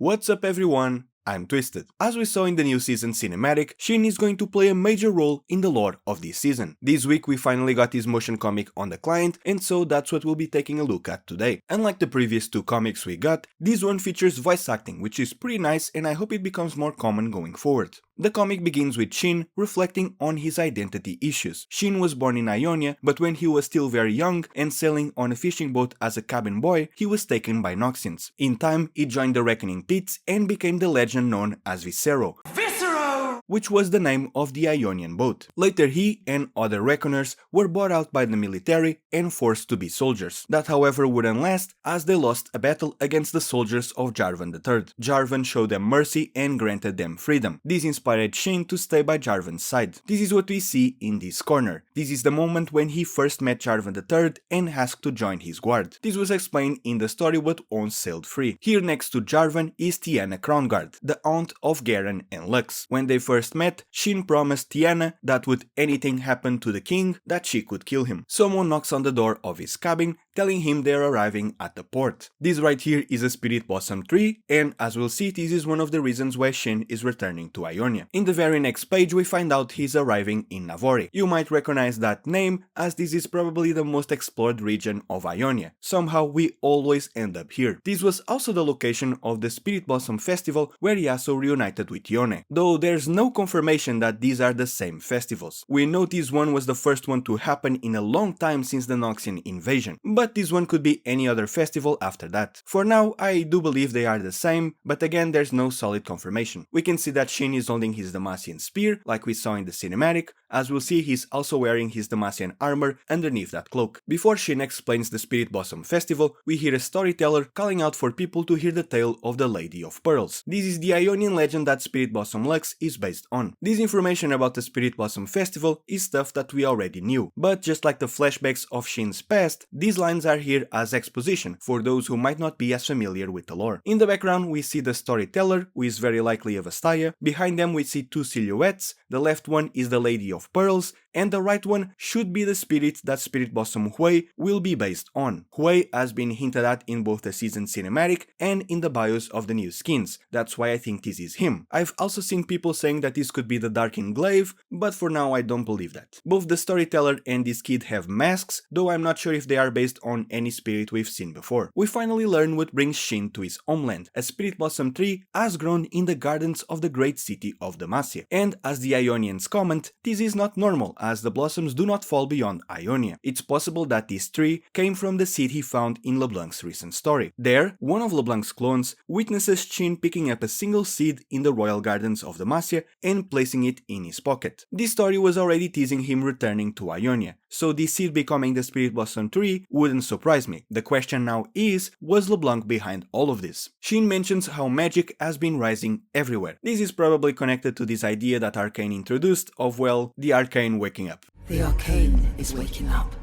What's up everyone? I'm Twisted. As we saw in the new season cinematic, Shen is going to play a major role in the lore of this season. This week we finally got his motion comic on the client, and so that's what we'll be taking a look at today. Unlike the previous two comics we got, this one features voice acting, which is pretty nice and I hope it becomes more common going forward. The comic begins with Shen reflecting on his identity issues. Shen was born in Ionia, but when he was still very young and sailing on a fishing boat as a cabin boy, he was taken by Noxians. In time, he joined the Reckoning Pits and became the legend known as Viscero, which was the name of the Ionian boat. Later he and other reckoners were bought out by the military and forced to be soldiers. That however wouldn't last, as they lost a battle against the soldiers of Jarvan III. Jarvan showed them mercy and granted them freedom. This inspired Shen to stay by Jarvan's side. This is what we see in this corner. This is the moment when he first met Jarvan III and asked to join his guard. This was explained in the story what once sailed free. Here next to Jarvan is Tiana Crownguard, the aunt of Garen and Lux. When they first met, Shen promised Tiana that would anything happen to the king, that she could kill him. Someone knocks on the door of his cabin, telling him they're arriving at the port. This right here is a spirit blossom tree, and as we'll see, this is one of the reasons why Shen is returning to Ionia. In the very next page we find out he's arriving in Navori. You might recognize that name, as this is probably the most explored region of Ionia. Somehow we always end up here. This was also the location of the Spirit Blossom Festival where Yasuo reunited with Yone, though there's no confirmation that these are the same festivals. We know this one was the first one to happen in a long time since the Noxian invasion, but this one could be any other festival after that. For now, I do believe they are the same, but again there's no solid confirmation. We can see that Shen is holding his Demacian spear, like we saw in the cinematic. As we'll see, he's also wearing his Demacian armor underneath that cloak. Before Shen explains the Spirit Blossom Festival, we hear a storyteller calling out for people to hear the tale of the Lady of Pearls. This is the Ionian legend that Spirit Blossom Lux is based on. This information about the Spirit Blossom Festival is stuff that we already knew, but just like the flashbacks of Shen's past, these lines are here as exposition for those who might not be as familiar with the lore. In the background we see the storyteller, who is very likely a Vastaya. Behind them we see two silhouettes. The left one is the Lady of Pearls, and the right one should be the spirit that Spirit Blossom Hwei will be based on. Hwei has been hinted at in both the season cinematic and in the bios of the new skins. That's why I think this is him. I've also seen people saying that this could be the Darkin Glaive, but for now I don't believe that. Both the storyteller and this kid have masks, though I'm not sure if they are based on any spirit we've seen before. We finally learn what brings Shen to his homeland. A Spirit Blossom tree has grown in the gardens of the great city of Demacia, and as the Ionians comment, this is not normal, as the blossoms do not fall beyond Ionia. It's possible that this tree came from the seed he found in LeBlanc's recent story. There, one of LeBlanc's clones witnesses Shen picking up a single seed in the royal gardens of Demacia and placing it in his pocket. This story was already teasing him returning to Ionia, so this seed becoming the Spirit Blossom tree wouldn't surprise me. The question now is, was LeBlanc behind all of this? Shen mentions how magic has been rising everywhere. This is probably connected to this idea that Arcane introduced of, well, the Arcane waking up. The Arcane is waking up.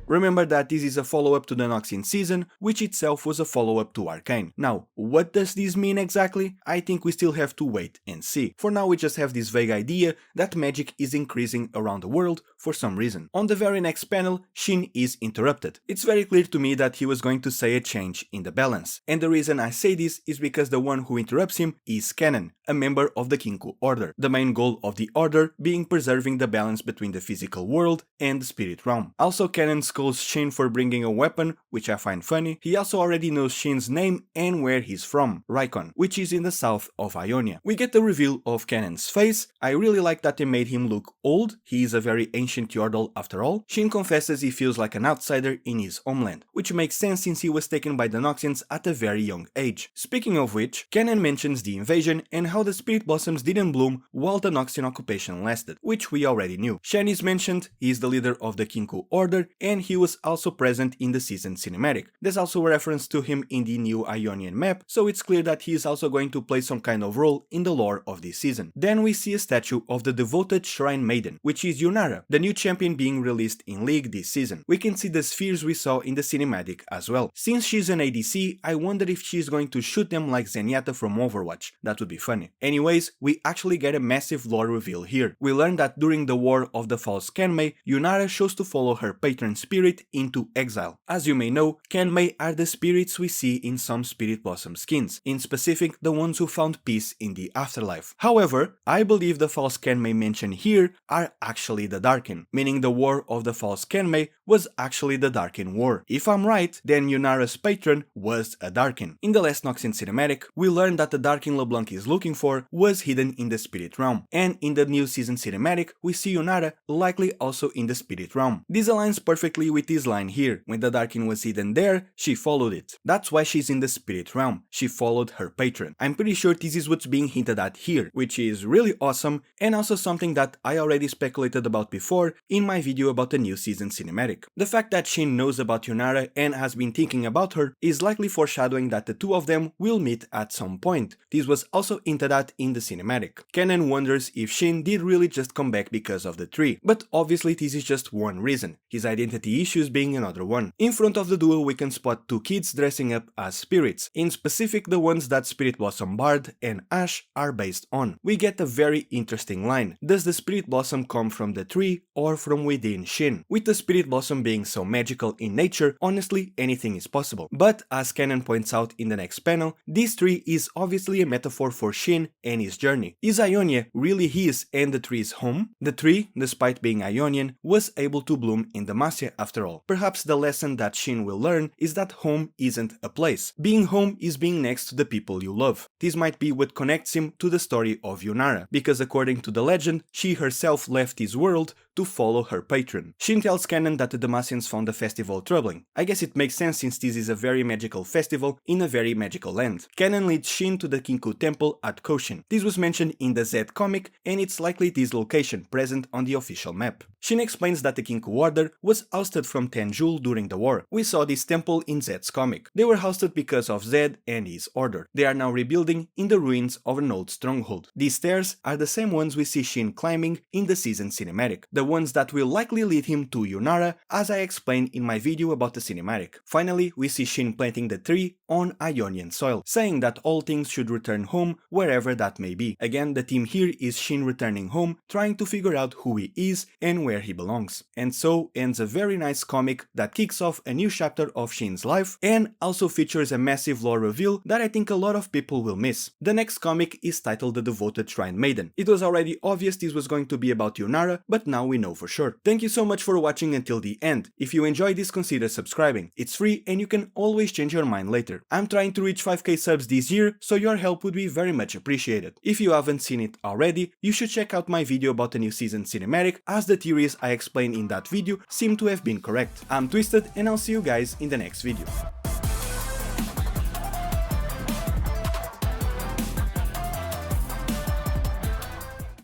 Remember that this is a follow-up to the Noxian season, which itself was a follow-up to Arcane. Now, what does this mean exactly? I think we still have to wait and see. For now we just have this vague idea that magic is increasing around the world for some reason. On the very next panel, Shen is interrupted. It's very clear to me that he was going to say a change in the balance. And the reason I say this is because the one who interrupts him is Kennen, a member of the Kinkou Order. The main goal of the Order being preserving the balance between the physical world and the spirit realm. Also, Kennen scolds Shen for bringing a weapon, which I find funny. He also already knows Shen's name and where he's from, Rykon, which is in the south of Ionia. We get the reveal of Kennen's face. I really like that they made him look old. He is a very ancient Yordle after all. Shen confesses he feels like an outsider in his homeland, which makes sense since he was taken by the Noxians at a very young age. Speaking of which, Kennen mentions the invasion and how the Spirit Blossoms didn't bloom while the Noxian occupation lasted, which we already knew. Shen is mentioned, he is the leader of the Kinkou Order, and he was also present in the season cinematic. There's also a reference to him in the new Ionian map, so it's clear that he is also going to play some kind of role in the lore of this season. Then we see a statue of the devoted Shrine Maiden, which is Yunara, the new champion being released in League this season. We can see the spheres we saw in the cinematic as well. Since she's an ADC, I wonder if she's going to shoot them like Zenyatta from Overwatch. That would be funny. Anyways, we actually get a massive lore reveal here. We learn that during the War of the False Kenmei, Yunara chose to follow her patron spirit spirit into exile. As you may know, Kenmei are the spirits we see in some Spirit Blossom skins, in specific the ones who found peace in the afterlife. However, I believe the false Kenmei mentioned here are actually the Darkin, meaning the war of the false Kenmei was actually the Darkin War. If I'm right, then Yunara's patron was a Darkin. In the last Noxian cinematic, we learned that the Darkin LeBlanc is looking for was hidden in the Spirit Realm, and in the new season cinematic, we see Yunara likely also in the Spirit Realm. This aligns perfectly with this line here. When the Darkin was hidden there, she followed it. That's why she's in the Spirit Realm. She followed her patron. I'm pretty sure this is what's being hinted at here, which is really awesome and also something that I already speculated about before in my video about the new season cinematic. The fact that Shen knows about Yunara and has been thinking about her is likely foreshadowing that the two of them will meet at some point. This was also hinted at in the cinematic. Kennen wonders if Shen did really just come back because of the tree, but obviously this is just one reason, his identity issues being another one. In front of the duel we can spot two kids dressing up as spirits, in specific the ones that Spirit Blossom Bard and Ashe are based on. We get a very interesting line. Does the Spirit Blossom come from the tree or from within Shen? With the Spirit Blossom being so magical in nature, honestly anything is possible. But as Kennen points out in the next panel, this tree is obviously a metaphor for Shen and his journey. Is Ionia really his and the tree's home? The tree, despite being Ionian, was able to bloom in Demacia after all. Perhaps the lesson that Shen will learn is that home isn't a place. Being home is being next to the people you love. This might be what connects him to the story of Yunara, because according to the legend, she herself left his world to follow her patron. Shen tells Kennen that the Demacians found the festival troubling. I guess it makes sense since this is a very magical festival in a very magical land. Kennen leads Shen to the Kinkou Temple at Koshin. This was mentioned in the Z comic and it's likely this location present on the official map. Shen explains that the Kinkou Order was ousted from Tenjul during the war. We saw this temple in Zed's comic. They were ousted because of Zed and his order. They are now rebuilding in the ruins of an old stronghold. These stairs are the same ones we see Shen climbing in the season cinematic, the ones that will likely lead him to Yunara, as I explained in my video about the cinematic. Finally, we see Shen planting the tree on Ionian soil, saying that all things should return home wherever that may be. Again, the theme here is Shen returning home, trying to figure out who he is and where he belongs. And so ends a very nice comic that kicks off a new chapter of Shen's life and also features a massive lore reveal that I think a lot of people will miss. The next comic is titled The Devoted Shrine Maiden. It was already obvious this was going to be about Yunara, but now we know for sure. Thank you so much for watching until the end. If you enjoyed this, consider subscribing. It's free and you can always change your mind later. I'm trying to reach 5k subs this year, so your help would be very much appreciated. If you haven't seen it already, you should check out my video about the new season cinematic, as the theories I explained in that video seem to have been correct. I'm Twisted and I'll see you guys in the next video.